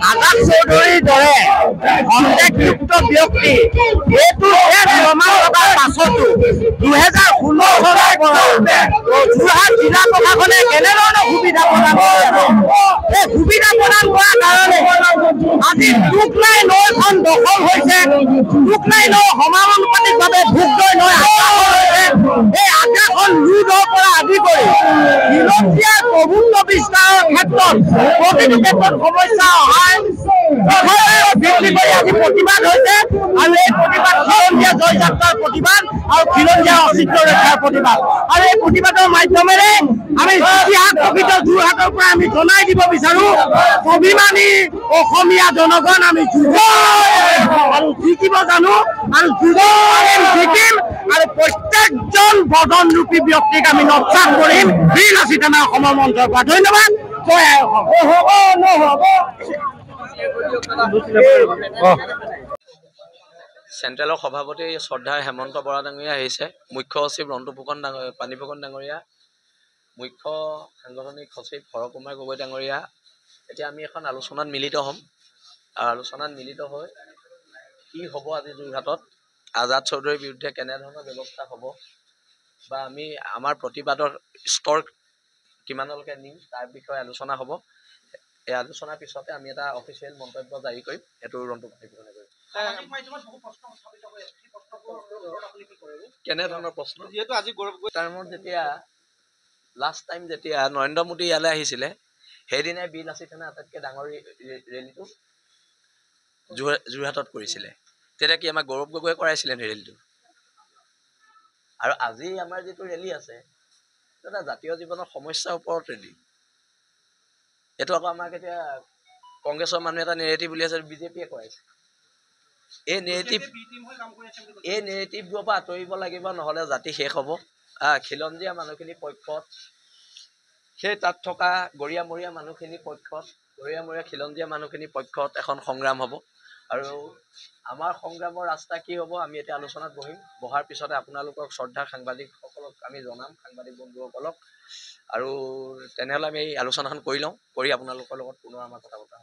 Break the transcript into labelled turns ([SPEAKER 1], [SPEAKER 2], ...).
[SPEAKER 1] আজাদ চৌধুৰীৰ দৰে সন্দেহযুক্ত ব্যক্তি এইটো প্ৰমাণ লগাৰ পাছতো 2016 চনৰ পৰা যোৰহাট জিলা প্ৰশাসনে কেনেধৰণৰ সুবিধা প্ৰদান কৰে এই সুবিধা প্ৰদান কৰাৰ কাৰণে আজি টুকলাই নৈখন দখল হৈছে টুকলাই নৈ সমানুপাতিকভাৱে ভোগদৈ নৈ এই আগ্ৰাসন ৰোধৰ পৰা আদি কৰি খিলঞ্জীয়াৰ প্ৰভুত্ব বিস্তাৰৰ ক্ষেত্ৰত প্ৰতিটো ক্ষেত্ৰত সমস্যা অহায় বৃদ্ধি কৰি আজি প্ৰতিবাদ হৈছে আৰু এই প্ৰতিবাদ খিলঞ্জীয়া জয় যাত্ৰাৰ প্ৰতিবাদ আৰু খিলঞ্জীয়া অস্তিত্ব ৰক্ষাৰ প্ৰতিবাদ আৰু এই প্ৰতিবাদৰ মাধ্যমেৰে আমি ইতিহাস প্ৰকৃত যোৰহাটৰ পৰা আমি জনাই দিব বিচাৰো অভিমানী অসমীয়া জনগণ আমি আৰু জিকিব জানো আৰু জিকিম আৰু প্ৰত্যেকজন বদনৰূপী ব্যক্তিক আমি নস্বাত কৰিম বীৰ লাচিত আমাৰ অসমৰ মঞ্চৰ পৰা ধন্যবাদ জয় আই অসম
[SPEAKER 2] চেণ্ট্ৰেলৰ সভাপতি শ্ৰদ্ধাৰ হেমন্ত বৰা ডাঙৰীয়া আহিছে মুখ্য সচিব ৰন্তু ফুকন পানী ফুকন ডাঙৰীয়া মুখ্য সাংগঠনিক সচিব হৰ কুমাৰ গগৈ ডাঙৰীয়া এতিয়া আমি এখন আলোচনাত মিলিত হ'ম আৰু আলোচনাত মিলিত হৈ কি হ'ব আজি যোৰহাটত আজাদ চৌধুৰীৰ বিৰুদ্ধে কেনেধৰণৰ ব্যৱস্থা হ'ব বা আমি আমাৰ প্ৰতিবাদৰ স্তৰ কিমানলৈকে নিম তাৰ বিষয়ে আলোচনা হ'ব এই আলোচনাৰ পিছতে আমি এটা অফিচিয়েল মন্তব্য জাৰি কৰিম এইটো ৰন্তু পানী কৰিম কেনেধৰণৰ প্ৰশ্ন যিহেতু আজি টাইমত যেতিয়া লাষ্ট টাইম যেতিয়া নৰেন্দ্ৰ মোদী ইয়ালৈ আহিছিলে সেইদিনাই বীৰ লাচিত সেনা আটাইতকৈ ডাঙৰ ৰেলীটো যোৰহাটত কৰিছিলে তেতিয়া কি আমাক গৌৰৱ গগৈ কৰাইছিলে ৰেলীটো আৰু আজি আমাৰ যিটো ৰেলী আছে এটা জাতীয় জীৱনৰ সমস্যাৰ ওপৰত ৰেলী এইটো আকৌ আমাক এতিয়া কংগ্ৰেছৰ মানুহ এটা নেৰেটিভ উলিয়াইছে বিজেপিয়ে কৰাইছে এই নেৰেটিভবোৰৰ পৰা আঁতৰিব লাগিব নহ'লে জাতি শেষ হ'ব খিলঞ্জীয়া মানুহখিনিৰ পক্ষত সেই তাত থকা গৰীয়ামৰীয়া মানুহখিনিৰ পক্ষত গৰীয়ামৰীয়া খিলঞ্জীয়া মানুহখিনিৰ পক্ষত এখন সংগ্ৰাম হ'ব আৰু আমাৰ সংগ্ৰামৰ ৰাস্তা কি হ'ব আমি এতিয়া আলোচনাত বহাৰ পিছতে আপোনালোকক শ্ৰদ্ধাৰ সাংবাদিকসকলক আমি জনাম সাংবাদিক বন্ধুসকলক আৰু তেনেহ'লে আমি এই আলোচনাখন কৰি লওঁ কৰি আপোনালোকৰ লগত পুনৰ আমাৰ কথা পতা